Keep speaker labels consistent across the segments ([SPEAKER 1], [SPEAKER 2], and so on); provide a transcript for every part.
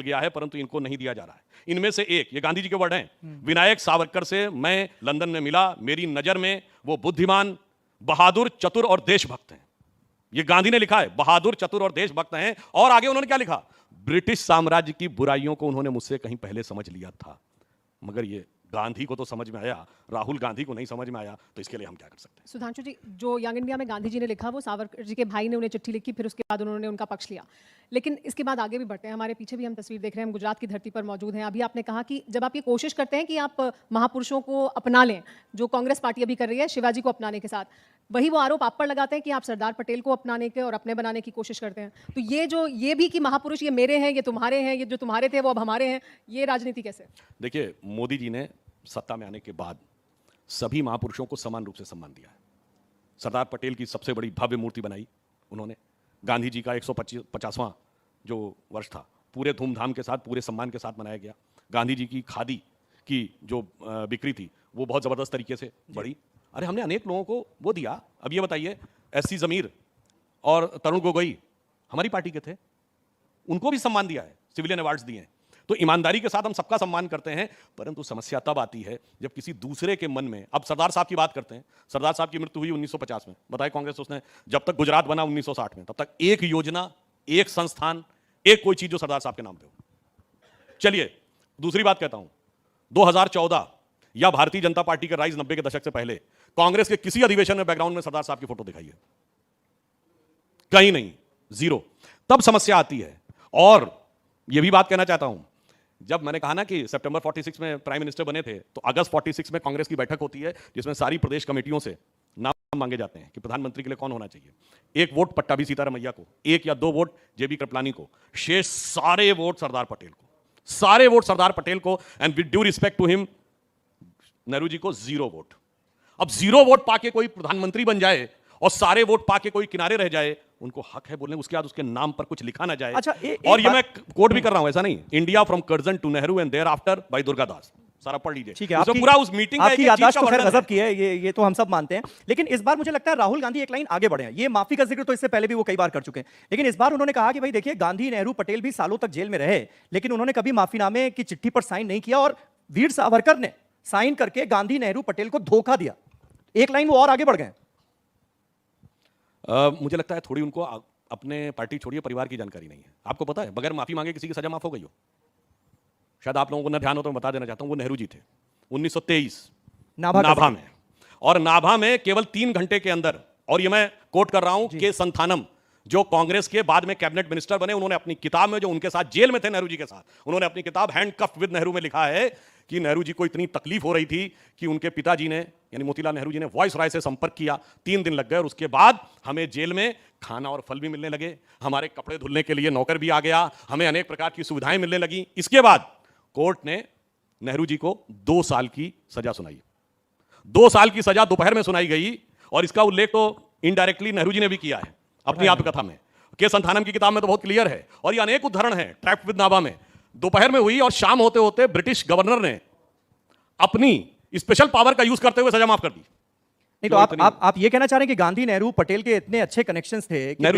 [SPEAKER 1] गया है, परंतु इनको नहीं दिया जा रहा है। इनमें से एक, ये गांधी जी के वर्ड हैं, विनायक सावरकर से मैं लंदन में मिला, मेरी नजर में वो बुद्धिमान, बहादुर, चतुर और देशभक्त हैं। ये गांधी ने लिखा है, बहादुर, चतुर और देशभक्त हैं। और आगे उन्होंने क्या लिखा, ब्रिटिश साम्राज्य की बुराइयों को उन्होंने मुझसे कहीं पहले समझ लिया था। मगर ये गांधी को तो समझ में आया, राहुल गांधी को नहीं समझ में आया, तो इसके लिए हम क्या कर सकते हैं?
[SPEAKER 2] सुधांशु जी, जो यंग इंडिया में गांधी जी ने लिखा वो सावरकर जी के भाई ने उन्हें चिट्ठी लिखी, फिर उसके बाद उन्होंने उनका पक्ष लिया। लेकिन इसके बाद आगे भी बढ़ते हैं, हमारे पीछे भी हम तस्वीर देख रहे हैं, हम गुजरात की धरती पर मौजूद हैं। अभी आपने कहा कि जब आप ये कोशिश करते हैं कि आप महापुरुषों को अपना लें, जो कांग्रेस पार्टी अभी कर रही है शिवाजी को अपनाने के साथ, वही वो आरोप आप पर लगाते हैं कि आप सरदार पटेल को अपनाने के और अपने बनाने की कोशिश करते हैं। तो ये भी कि महापुरुष ये मेरे हैं, ये तुम्हारे हैं, ये जो तुम्हारे थे वो अब हमारे हैं, ये राजनीति कैसे?
[SPEAKER 1] देखिए, मोदी जी ने सत्ता में आने के बाद सभी महापुरुषों को समान रूप से सम्मान दिया है। सरदार पटेल की सबसे बड़ी भव्य मूर्ति बनाई उन्होंने। गांधी जी का 150वां जो वर्ष था, पूरे धूमधाम के साथ, पूरे सम्मान के साथ मनाया गया। गांधी जी की खादी की जो बिक्री थी वो बहुत ज़बरदस्त तरीके से बढ़ी। अरे हमने अनेक लोगों को वो दिया। अब ये बताइए, एससी ज़मीर और तरुण गोगोई हमारी पार्टी के थे, उनको भी सम्मान दिया है, सिविलियन अवार्ड्स दिए हैं। तो ईमानदारी के साथ हम सबका सम्मान करते हैं, परंतु समस्या तब आती है जब किसी दूसरे के मन में, अब सरदार साहब की बात करते हैं, सरदार साहब की मृत्यु हुई 1950 में, बताए कांग्रेस उसने, जब तक गुजरात बना 1960 में, तब तक एक योजना, एक संस्थान, एक कोई चीज जो सरदार साहब के नाम पे हो। चलिए दूसरी बात कहता हूं, 2014 या भारतीय जनता पार्टी के राइज 90 के दशक से पहले कांग्रेस के किसी अधिवेशन में बैकग्राउंड में सरदार साहब की फोटो दिखाई है? कहीं नहीं, जीरो। तब समस्या आती है। और यह भी बात कहना चाहता हूं, जब मैंने कहा ना कि सितंबर 46 में प्राइम मिनिस्टर बने थे, तो अगस्त 46 में कांग्रेस की बैठक होती है जिसमें सारी प्रदेश कमेटियों से नाम मांगे जाते हैं कि प्रधानमंत्री के लिए कौन होना चाहिए। एक वोट पट्टाभी सीतारमैया को, एक या दो वोट जेबी कृपलानी को, शेष सारे वोट सरदार पटेल को, सारे वोट सरदार पटेल को। And with due respect to him, Nehru ji को 0 वोट। अब 0 वोट पाके कोई प्रधानमंत्री बन जाए और सारे वोट पाके कोई किनारे रह जाए, उनको हक है बोलने, उसके बाद उसके नाम पर कुछ लिखा ना जाए।
[SPEAKER 3] अच्छा,
[SPEAKER 1] और ये मैं कोट भी कर रहा हूं, ऐसा नहीं, India from Curzon to Nehru and thereafter by Durgadas, सारा पढ़ लीजिए।
[SPEAKER 3] ठीक है, आपकी
[SPEAKER 1] पूरा उस मीटिंग का
[SPEAKER 3] आपकी
[SPEAKER 1] एक
[SPEAKER 3] याददाश्त
[SPEAKER 1] चीज
[SPEAKER 3] तो
[SPEAKER 1] का
[SPEAKER 3] खैर गजब की है, ये तो हम सब मानते हैं। लेकिन इस बार मुझे लगता है राहुल गांधी एक लाइन आगे बढ़े हैं। ये माफी का जिक्र तो इससे पहले भी वो कई बार कर चुके हैं, लेकिन इस बार उन्होंने कहा कि भाई देखिए, गांधी, नेहरू, पटेल भी सालों तक जेल में रहे, लेकिन उन्होंने कभी माफीनामे की चिट्ठी पर साइन नहीं किया, और वीर सावरकर ने साइन करके गांधी, नेहरू, पटेल को धोखा दिया। एक लाइन वो और आगे बढ़ गए।
[SPEAKER 1] मुझे लगता है थोड़ी उनको अपने पार्टी छोड़िए, परिवार की जानकारी नहीं है। आपको पता है बगैर माफी मांगे किसी की सजा माफ हो गई हो? शायद आप लोगों को न ध्यान हो तो मैं बता देना चाहता हूं, वो नेहरू जी थे 1923 नाभा में। और नाभा में केवल 3 घंटे के अंदर, और ये मैं कोट कर रहा हूं के संथानम, जो कांग्रेस के बाद में कैबिनेट मिनिस्टर बने, उन्होंने अपनी किताब में, जो उनके साथ जेल में थे नेहरू जी के साथ, उन्होंने अपनी किताब हैंडकफ्ड विद नेहरू में लिखा है कि नेहरू जी को इतनी तकलीफ हो रही थी कि उनके पिताजी ने, यानी मोतीलाल नेहरू जी ने वायसराय से संपर्क किया, 3 दिन लग गए, और उसके बाद हमें जेल में खाना और फल भी मिलने लगे, हमारे कपड़े धुलने के लिए नौकर भी आ गया, हमें अनेक प्रकार की सुविधाएं मिलने लगी। इसके बाद कोर्ट ने नेहरू जी को 2 साल की सजा सुनाई। 2 साल की सजा दोपहर में सुनाई गई, और इसका उल्लेख तो इनडायरेक्टली नेहरू जी ने भी किया है अपनी आत्मकथा में। के संथानम की किताब में तो बहुत क्लियर है, और ये अनेक उदाहरण है। ट्रैप्ड विद नाभा में दोपहर में हुई, और शाम होते होते ब्रिटिश गवर्नर ने अपनी स्पेशल पावर का यूज करते हुए सजा माफ कर दी।
[SPEAKER 3] नहीं तो आप ये कहना चाह रहे हैं कि गांधी, नेहरू, पटेल के इतने अच्छे कनेक्शंस थे कि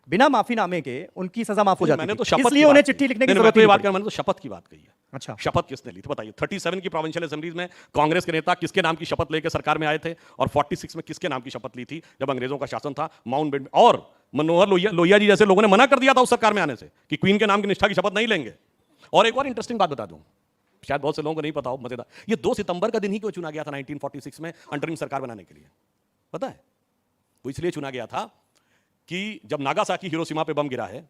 [SPEAKER 3] बिना माफीनामे के उनकी सजा माफ हो जाती
[SPEAKER 1] मैंने
[SPEAKER 3] थी,
[SPEAKER 1] तो शपथ
[SPEAKER 3] इसलिए उन्हें चिट्ठी लिखने की जरूरत नहीं पड़ी।
[SPEAKER 1] मैंने तो शपथ की बात कही है।
[SPEAKER 3] अच्छा,
[SPEAKER 1] शपथ किसने ली थी बताइए? 37 की प्रोविंशियल असेंबलीज में कांग्रेस के नेता किसके नाम की शपथ लेकर सरकार में आए थे, और 46 में किसके नाम की शपथ ली थी जब अंग्रेजों का शासन था माउंटबेटन? और मनोहर लोहिया जी जैसे लोगों ने मना कर दिया था उस सरकार में आने से कि क्वीन के नाम की निष्ठा की शपथ नहीं लेंगे। और एक और इंटरेस्टिंग बात बता दूं, शायद बहुत से लोगों को नहीं पता हो, मजेदार, ये 2 सितंबर का दिन ही क्यों चुना गया था 1946 में अंतरिम सरकार बनाने के लिए? पता है? वो इसलिए चुना गया था कि जब नागासाकी हिरोशिमा पे बम गिरा है,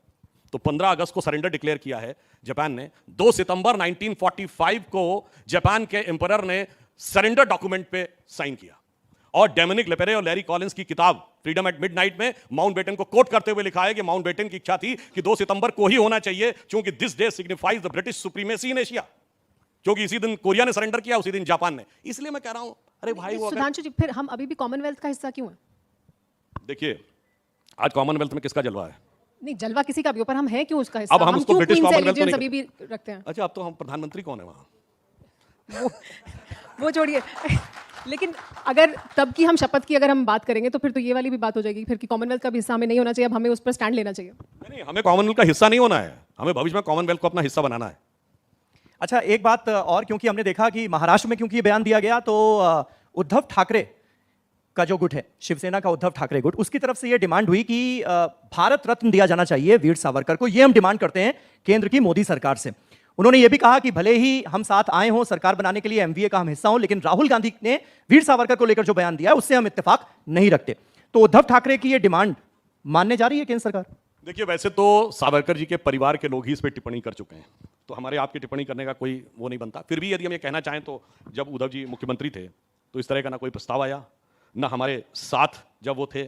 [SPEAKER 1] तो 15 अगस्त को सरेंडर डिक्लेयर किया है जापान ने। 2 सितंबर 1945 को जापान के एम्परर ने सरेंडर डॉक्यूमेंट पे साइन किया, और डोमिनिक लेपेरे और लैरी कॉलिंस की किताब फ्रीडम एट मिडनाइट में माउंटबेटन को कोट करते हुए लिखा है कि माउंटबेटन की इच्छा थी कि 2 सितंबर को ही होना चाहिए, क्योंकि this day signifies the British supremacy in Asia, क्योंकि इसी दिन कोरिया ने सरेंडर किया, उसी दिन जापान ने। इसलिए मैं कह रहा हूं, अरे भाई वो
[SPEAKER 2] सुधांशु जी, फिर हम अभी भी कॉमनवेल्थ का हिस्सा क्यों है?
[SPEAKER 1] देखिए, आज कॉमनवेल्थ में किसका जलवा है?
[SPEAKER 2] नहीं, जलवा किसी का भी, ऊपर हम हैं क्यों उसका हिस्सा?
[SPEAKER 1] अब हम उसको ब्रिटिश कॉमनवेल्थ तो
[SPEAKER 2] अभी भी रखते हैं।
[SPEAKER 1] अच्छा, अब तो हम प्रधानमंत्री कौन है वहां?
[SPEAKER 2] वो छोड़िए। लेकिन अगर तब की हम शपथ की अगर हम बात करेंगे, तो फिर तो ये वाली भी बात हो जाएगी फिर कि कॉमनवेल्थ का भी हिस्सा हमें नहीं होना चाहिए, अब हमें उस पर स्टैंड लेना चाहिए।
[SPEAKER 1] नहीं, हमें कॉमनवेल्थ का हिस्सा नहीं होना है, हमें भविष्य में कॉमनवेल्थ को अपना हिस्सा बनाना है।
[SPEAKER 3] अच्छा, एक बात और, क्योंकि हमने देखा कि महाराष्ट्र में क्योंकि ये बयान दिया गया, तो उद्धव ठाकरे का जो गुट है, शिवसेना का उद्धव ठाकरे गुट, उसकी तरफ से ये डिमांड हुई कि भारत रत्न दिया जाना चाहिए वीर सावरकर को। ये हम डिमांड करते हैं केंद्र की मोदी सरकार से। उन्होंने ये भी कहा कि भले ही हम साथ आए हों सरकार बनाने के लिए, एमवीए का हम हिस्सा हों, लेकिन राहुल गांधी ने वीर सावरकर को लेकर जो बयान दिया है उससे हम इत्तेफाक नहीं रखते। तो उद्धव ठाकरे की ये डिमांड मानने जा रही है केंद्र सरकार?
[SPEAKER 1] देखिए, वैसे तो सावरकर जी के परिवार के लोग ही इस पर टिप्पणी कर चुके हैं, तो हमारे आपकी टिप्पणी करने का कोई वो नहीं बनता। फिर भी यदि हम ये कहना चाहें तो जब उद्धव जी मुख्यमंत्री थे तो इस तरह का ना कोई प्रस्ताव आया, ना हमारे साथ जब वो थे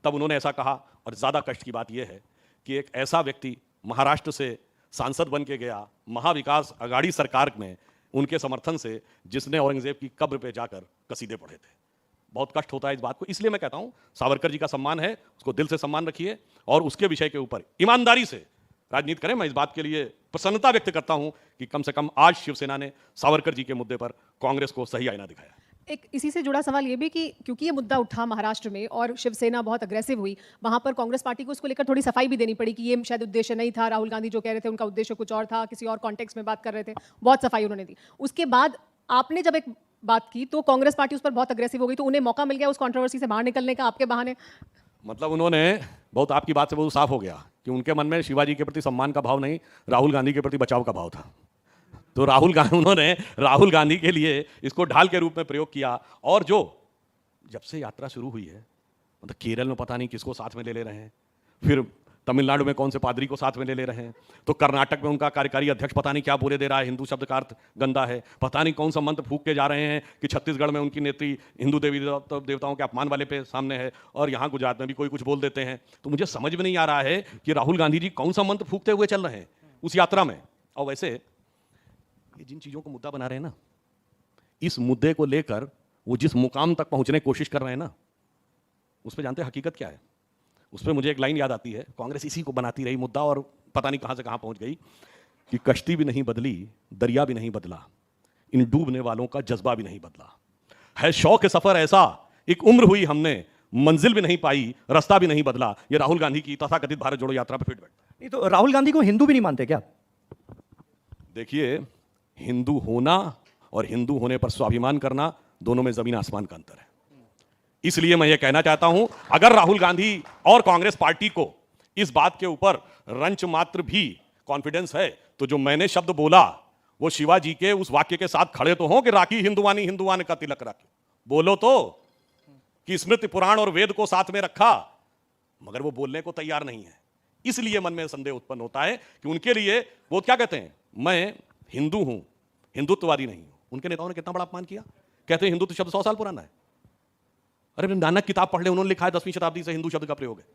[SPEAKER 1] तब उन्होंने ऐसा कहा। और ज़्यादा कष्ट की बात यह है कि एक ऐसा व्यक्ति महाराष्ट्र से सांसद बन के गया महाविकास अघाड़ी सरकार में उनके समर्थन से, जिसने औरंगजेब की कब्र पे जाकर कसीदे पढ़े थे। बहुत कष्ट होता है इस बात को, इसलिए मैं कहता हूं सावरकर जी का सम्मान है, उसको दिल से सम्मान रखिए और उसके विषय के ऊपर ईमानदारी से राजनीति करें। मैं इस बात के लिए प्रसन्नता व्यक्त करता हूं कि कम से कम आज शिवसेना ने सावरकर जी के मुद्दे पर कांग्रेस को सही आईना दिखाया।
[SPEAKER 2] एक इसी से जुड़ा सवाल ये भी कि क्योंकि ये मुद्दा उठा महाराष्ट्र में और शिवसेना बहुत अग्रेसिव हुई, वहां पर कांग्रेस पार्टी को इसको लेकर थोड़ी सफाई भी देनी पड़ी कि ये शायद उद्देश्य नहीं था, राहुल गांधी जो कह रहे थे उनका उद्देश्य कुछ और था, किसी और कॉन्टेक्स्ट में बात कर रहे थे, बहुत सफाई उन्होंने दी। उसके बाद आपने जब एक बात की तो कांग्रेस पार्टी उस पर बहुत अग्रेसिव हो गई, तो उन्हें मौका मिल गया उस कंट्रोवर्सी से बाहर निकलने का आपके बहाने।
[SPEAKER 1] मतलब उन्होंने बहुत, आपकी बात से बहुत साफ हो गया कि उनके मन में शिवाजी के प्रति सम्मान का भाव नहीं, राहुल गांधी के प्रति बचाव का भाव था। तो उन्होंने राहुल गांधी के लिए इसको ढाल के रूप में प्रयोग किया। और जो जब से यात्रा शुरू हुई है, मतलब केरल में पता नहीं किसको साथ में ले रहे हैं, फिर तमिलनाडु में कौन से पादरी को साथ में ले रहे हैं, तो कर्नाटक में उनका कार्यकारी अध्यक्ष पता नहीं क्या बोले दे रहा है, हिंदू शब्द का अर्थ गंदा है, पता नहीं कौन सा मंत्र फूंक के जा रहे हैं कि छत्तीसगढ़ में उनकी नेत्री हिंदू देवी देवताओं के अपमान वाले पे सामने है, और यहाँ गुजरात में भी कोई कुछ बोल देते हैं। तो मुझे समझ में नहीं आ रहा है कि राहुल गांधी जी कौन सा मंत्र फूंकते हुए चल रहे हैं उस यात्रा में। और वैसे ये जिन चीज़ों को मुद्दा बना रहे हैं ना, इस मुद्दे को लेकर वो जिस मुकाम तक पहुंचने की कोशिश कर रहे हैं ना, उस पर जानते हैं हकीकत क्या है? उस पर मुझे एक लाइन याद आती है, कांग्रेस इसी को बनाती रही मुद्दा और पता नहीं कहां से कहां पहुंच गई कि कश्ती भी नहीं बदली, दरिया भी नहीं बदला, इन डूबने वालों का जज्बा भी नहीं बदला। है शौक सफर ऐसा, एक उम्र हुई हमने, मंजिल भी नहीं पाई, रास्ता भी नहीं बदला। ये राहुल गांधी की तथाकथित भारत जोड़ो यात्रा पर फिट बैठता।
[SPEAKER 3] नहीं तो राहुल गांधी को हिंदू भी नहीं मानते क्या?
[SPEAKER 1] देखिए, हिंदू होना और हिंदू होने पर स्वाभिमान करना, दोनों में जमीन आसमान का अंतर है। इसलिए मैं ये कहना चाहता हूं, अगर राहुल गांधी और कांग्रेस पार्टी को इस बात के ऊपर रंच मात्र भी कॉन्फिडेंस है, तो जो मैंने शब्द बोला वो शिवाजी के उस वाक्य के साथ खड़े तो हो कि राखी हिंदुवानी हिंदुवान का तिलक राखी, बोलो तो कि स्मृति पुराण और वेद को साथ में रखा, मगर वो बोलने को तैयार नहीं है। इसलिए मन में संदेह उत्पन्न होता है कि उनके लिए वो क्या कहते हैं, मैं हिंदू हूं, हिंदुत्ववादी नहीं हूं। उनके नेताओं ने कितना बड़ा अपमान किया, कहते हैं हिंदुत्व शब्द 100 साल पुराना है। अरे नानक किताब पढ़ ले, उन्होंने लिखा है 10वीं शताब्दी से हिंदू शब्द का प्रयोग है।